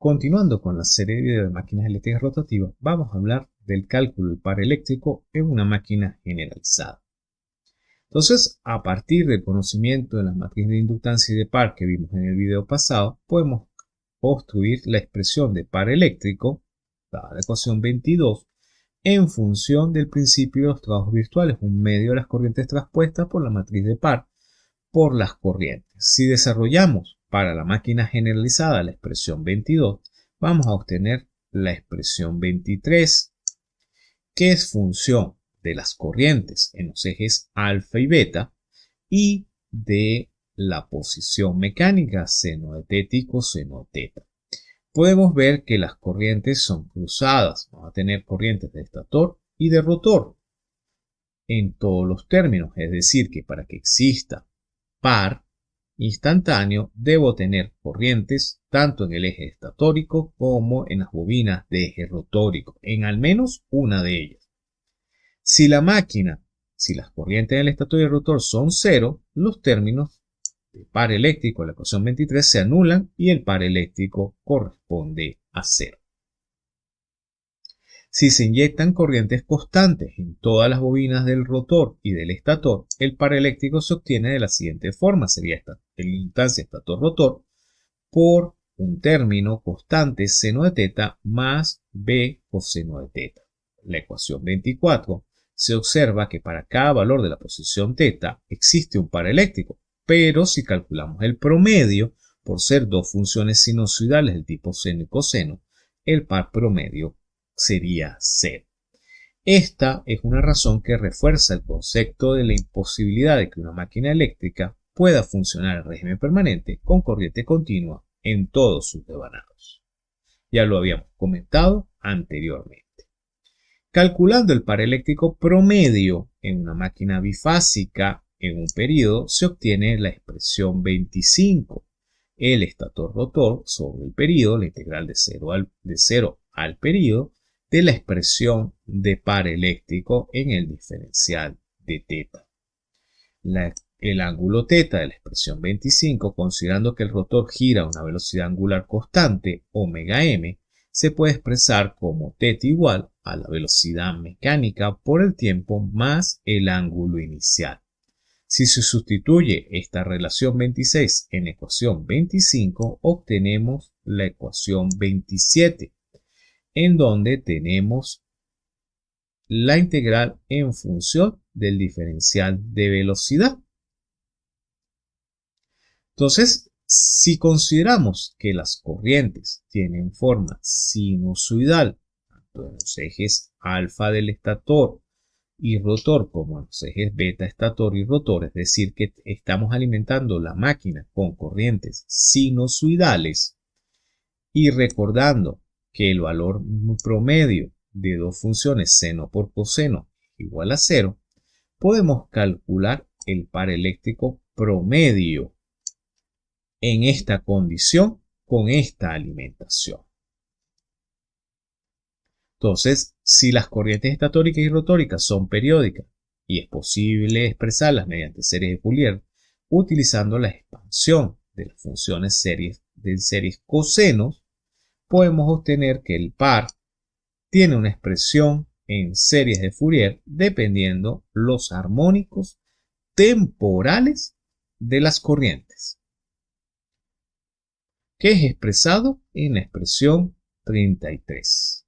Continuando con la serie de videos de máquinas eléctricas rotativas, vamos a hablar del cálculo del par eléctrico en una máquina generalizada. Entonces, a partir del conocimiento de las matrices de inductancia y de par que vimos en el video pasado, podemos construir la expresión de par eléctrico, dada la ecuación 22, en función del principio de los trabajos virtuales, un medio de las corrientes traspuestas por la matriz de par por las corrientes. Si desarrollamos para la máquina generalizada la expresión 22, vamos a obtener la expresión 23, que es función de las corrientes en los ejes alfa y beta y de la posición mecánica seno de teta y coseno de teta. Podemos ver que las corrientes son cruzadas. Vamos a tener corrientes de estator y de rotor en todos los términos, es decir, que para que exista par instantáneo debo tener corrientes tanto en el eje estatórico como en las bobinas de eje rotórico, en al menos una de ellas. Si las corrientes del estator y el rotor son cero, los términos de par eléctrico de la ecuación 23 se anulan y el par eléctrico corresponde a cero. Si se inyectan corrientes constantes en todas las bobinas del rotor y del estator, el par eléctrico se obtiene de la siguiente forma. Sería esta inductancia estator-rotor por un término constante seno de teta más b coseno de teta. La ecuación 24 se observa que para cada valor de la posición teta existe un par eléctrico, pero si calculamos el promedio, por ser dos funciones sinusoidales del tipo seno y coseno, el par promedio sería cero. Esta es una razón que refuerza el concepto de la imposibilidad de que una máquina eléctrica pueda funcionar en régimen permanente con corriente continua en todos sus devanados. Ya lo habíamos comentado anteriormente. Calculando el par eléctrico promedio en una máquina bifásica en un periodo, se obtiene la expresión 25. El estator-rotor sobre el periodo, la integral de 0 al periodo, de la expresión de par eléctrico en el diferencial de teta. El ángulo teta de la expresión 25, considerando que el rotor gira a una velocidad angular constante, omega m, se puede expresar como teta igual a la velocidad mecánica por el tiempo más el ángulo inicial. Si se sustituye esta relación 26 en ecuación 25, obtenemos la ecuación 27, en donde tenemos la integral en función del diferencial de velocidad. Entonces, si consideramos que las corrientes tienen forma sinusoidal, tanto en los ejes alfa del estator y rotor como en los ejes beta estator y rotor, es decir, que estamos alimentando la máquina con corrientes sinusoidales, y recordando que el valor promedio de dos funciones seno por coseno es igual a 0, podemos calcular el par eléctrico promedio en esta condición con esta alimentación. Entonces, si las corrientes estatóricas y rotóricas son periódicas y es posible expresarlas mediante series de Fourier utilizando la expansión de las funciones de series cosenos, podemos obtener que el par tiene una expresión en series de Fourier dependiendo los armónicos temporales de las corrientes, que es expresado en la expresión 33.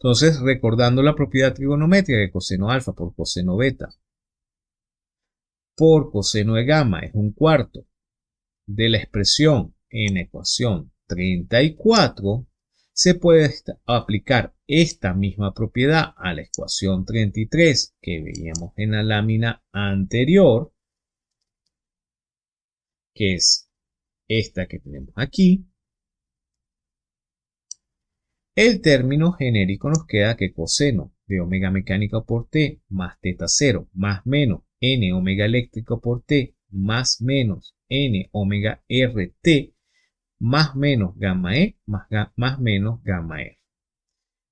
Entonces, recordando la propiedad trigonométrica de coseno alfa por coseno beta por coseno de gamma es un cuarto de la expresión en la ecuación 34, se puede aplicar esta misma propiedad a la ecuación 33 que veíamos en la lámina anterior, que es esta que tenemos aquí. El término genérico nos queda que coseno de omega mecánica por t más teta 0 más menos n omega eléctrico por t más menos n omega rt más menos gamma e más menos gamma r.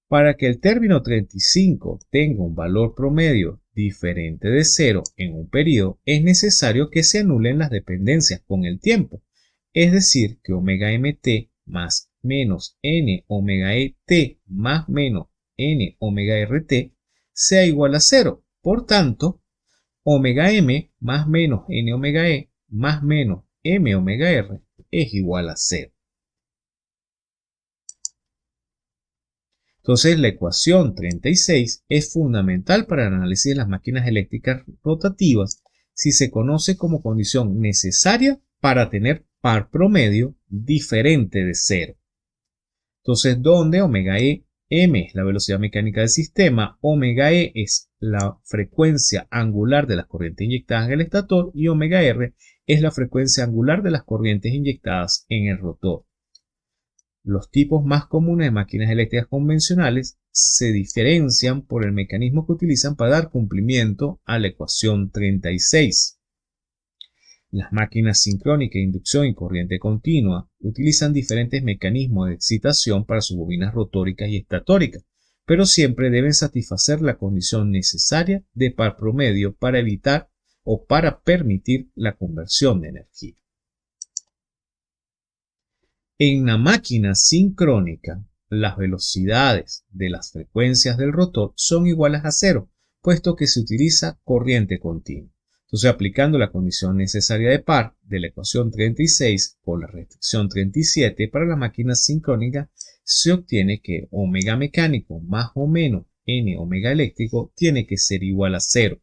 Para que el término 35 tenga un valor promedio diferente de 0 en un periodo, es necesario que se anulen las dependencias con el tiempo, es decir, que omega mt más menos n omega e t más menos n omega rt sea igual a 0. Por tanto, omega m más menos n omega e más menos m omega r es igual a 0. Entonces, la ecuación 36 es fundamental para el análisis de las máquinas eléctricas rotativas si se conoce como condición necesaria para tener par promedio diferente de 0. Entonces, donde omega e, m es la velocidad mecánica del sistema, omega e es la frecuencia angular de las corrientes inyectadas en el estator y omega r es la frecuencia angular de las corrientes inyectadas en el rotor. Los tipos más comunes de máquinas eléctricas convencionales se diferencian por el mecanismo que utilizan para dar cumplimiento a la ecuación 36. Las máquinas sincrónica, inducción y corriente continua utilizan diferentes mecanismos de excitación para sus bobinas rotóricas y estatóricas, pero siempre deben satisfacer la condición necesaria de par promedio para evitar o para permitir la conversión de energía. En la máquina sincrónica, las velocidades de las frecuencias del rotor son iguales a 0, puesto que se utiliza corriente continua. Entonces, aplicando la condición necesaria de par de la ecuación 36 por la restricción 37 para la máquina sincrónica, se obtiene que omega mecánico más o menos n omega eléctrico tiene que ser igual a 0.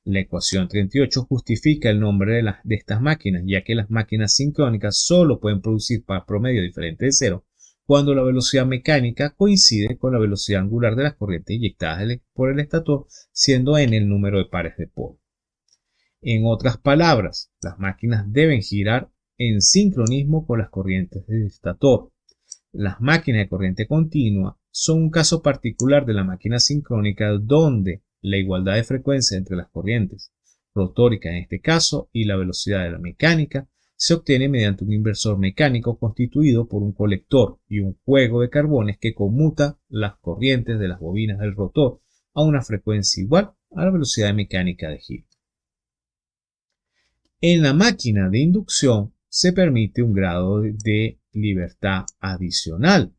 La ecuación 38 justifica el nombre de estas máquinas, ya que las máquinas sincrónicas solo pueden producir par promedio diferente de 0 cuando la velocidad mecánica coincide con la velocidad angular de las corrientes inyectadas por el estator, siendo n el número de pares de polos. En otras palabras, las máquinas deben girar en sincronismo con las corrientes del estator. Las máquinas de corriente continua son un caso particular de la máquina sincrónica donde la igualdad de frecuencia entre las corrientes rotóricas en este caso y la velocidad de la mecánica se obtiene mediante un inversor mecánico constituido por un colector y un juego de carbones que conmuta las corrientes de las bobinas del rotor a una frecuencia igual a la velocidad mecánica de giro. En la máquina de inducción se permite un grado de libertad adicional.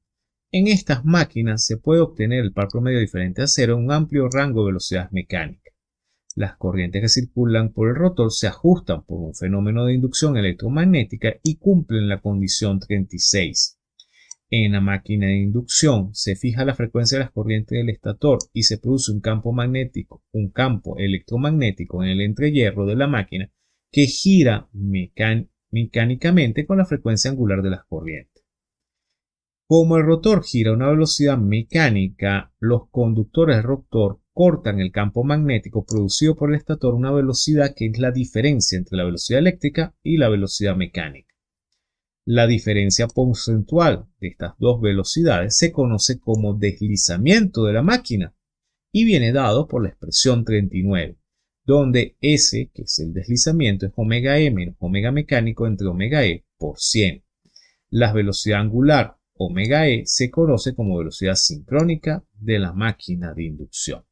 En estas máquinas se puede obtener el par promedio diferente a 0 en un amplio rango de velocidades mecánicas. Las corrientes que circulan por el rotor se ajustan por un fenómeno de inducción electromagnética y cumplen la condición 36. En la máquina de inducción se fija la frecuencia de las corrientes del estator y se produce un campo electromagnético en el entrehierro de la máquina que gira mecánicamente con la frecuencia angular de las corrientes. Como el rotor gira a una velocidad mecánica, los conductores del rotor cortan el campo magnético producido por el estator a una velocidad que es la diferencia entre la velocidad eléctrica y la velocidad mecánica. La diferencia porcentual de estas dos velocidades se conoce como deslizamiento de la máquina y viene dado por la expresión 39, donde S, que es el deslizamiento, es omega e menos omega mecánico entre omega e por 100. La velocidad angular omega e se conoce como velocidad sincrónica de la máquina de inducción.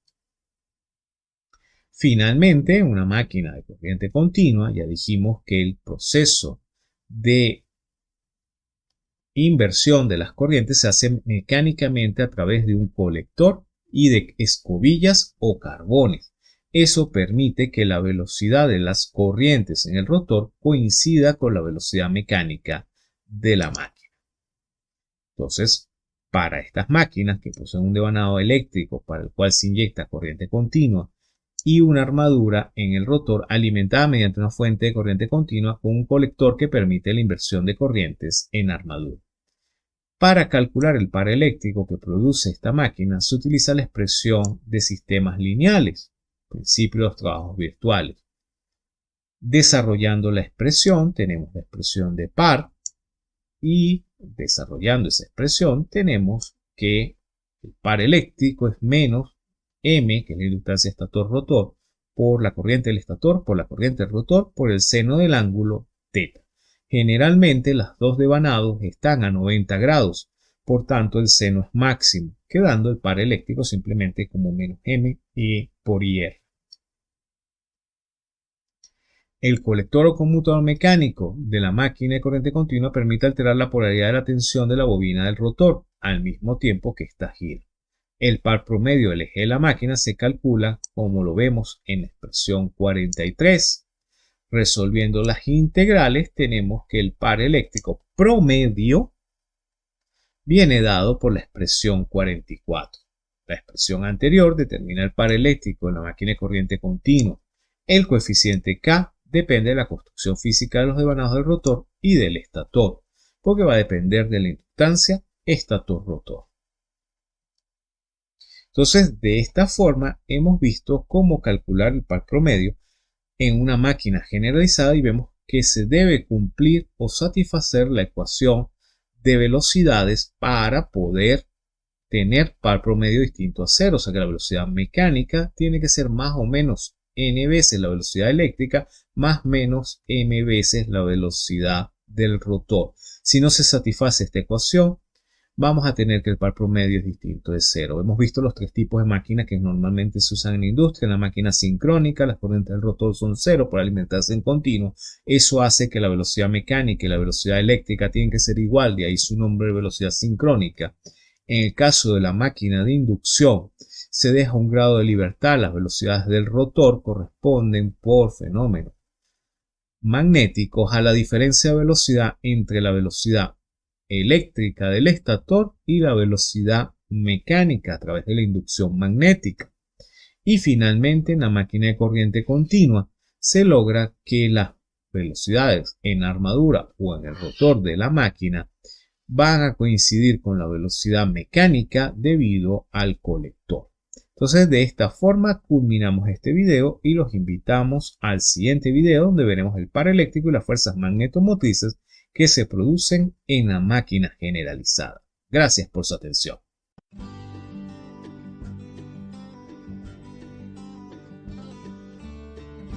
Finalmente, en una máquina de corriente continua, ya dijimos que el proceso de inversión de las corrientes se hace mecánicamente a través de un colector y de escobillas o carbones. Eso permite que la velocidad de las corrientes en el rotor coincida con la velocidad mecánica de la máquina. Entonces, para estas máquinas que poseen un devanado eléctrico para el cual se inyecta corriente continua y una armadura en el rotor alimentada mediante una fuente de corriente continua con un colector que permite la inversión de corrientes en armadura. Para calcular el par eléctrico que produce esta máquina se utiliza la expresión de sistemas lineales, principio de los trabajos virtuales. Desarrollando la expresión tenemos la expresión de par y desarrollando esa expresión tenemos que el par eléctrico es menos M, que es la inductancia estator-rotor, por la corriente del estator, por la corriente del rotor, por el seno del ángulo θ. Generalmente las dos devanados están a 90 grados, por tanto el seno es máximo, quedando el par eléctrico simplemente como menos M por IR. El colector o conmutador mecánico de la máquina de corriente continua permite alterar la polaridad de la tensión de la bobina del rotor al mismo tiempo que ésta gira. El par promedio del eje de la máquina se calcula como lo vemos en la expresión 43. Resolviendo las integrales tenemos que el par eléctrico promedio viene dado por la expresión 44. La expresión anterior determina el par eléctrico en la máquina de corriente continua. El coeficiente K depende de la construcción física de los devanados del rotor y del estator, porque va a depender de la inductancia estator-rotor. Entonces, de esta forma hemos visto cómo calcular el par promedio en una máquina generalizada y vemos que se debe cumplir o satisfacer la ecuación de velocidades para poder tener par promedio distinto a cero, o sea que la velocidad mecánica tiene que ser más o menos n veces la velocidad eléctrica más menos m veces la velocidad del rotor. Si no se satisface esta ecuación, vamos a tener que el par promedio es distinto de cero. Hemos visto los tres tipos de máquinas que normalmente se usan en la industria. En la máquina sincrónica, las corrientes del rotor son cero por alimentarse en continuo. Eso hace que la velocidad mecánica y la velocidad eléctrica tienen que ser igual, de ahí su nombre de velocidad sincrónica. En el caso de la máquina de inducción, se deja un grado de libertad. Las velocidades del rotor corresponden por fenómenos magnéticos a la diferencia de velocidad entre la velocidad eléctrica del estator y la velocidad mecánica a través de la inducción magnética. Y finalmente, en la máquina de corriente continua se logra que las velocidades en la armadura o en el rotor de la máquina van a coincidir con la velocidad mecánica debido al colector. Entonces, de esta forma culminamos este video y los invitamos al siguiente video donde veremos el par eléctrico y las fuerzas magnetomotrices que se producen en la máquina generalizada. Gracias por su atención.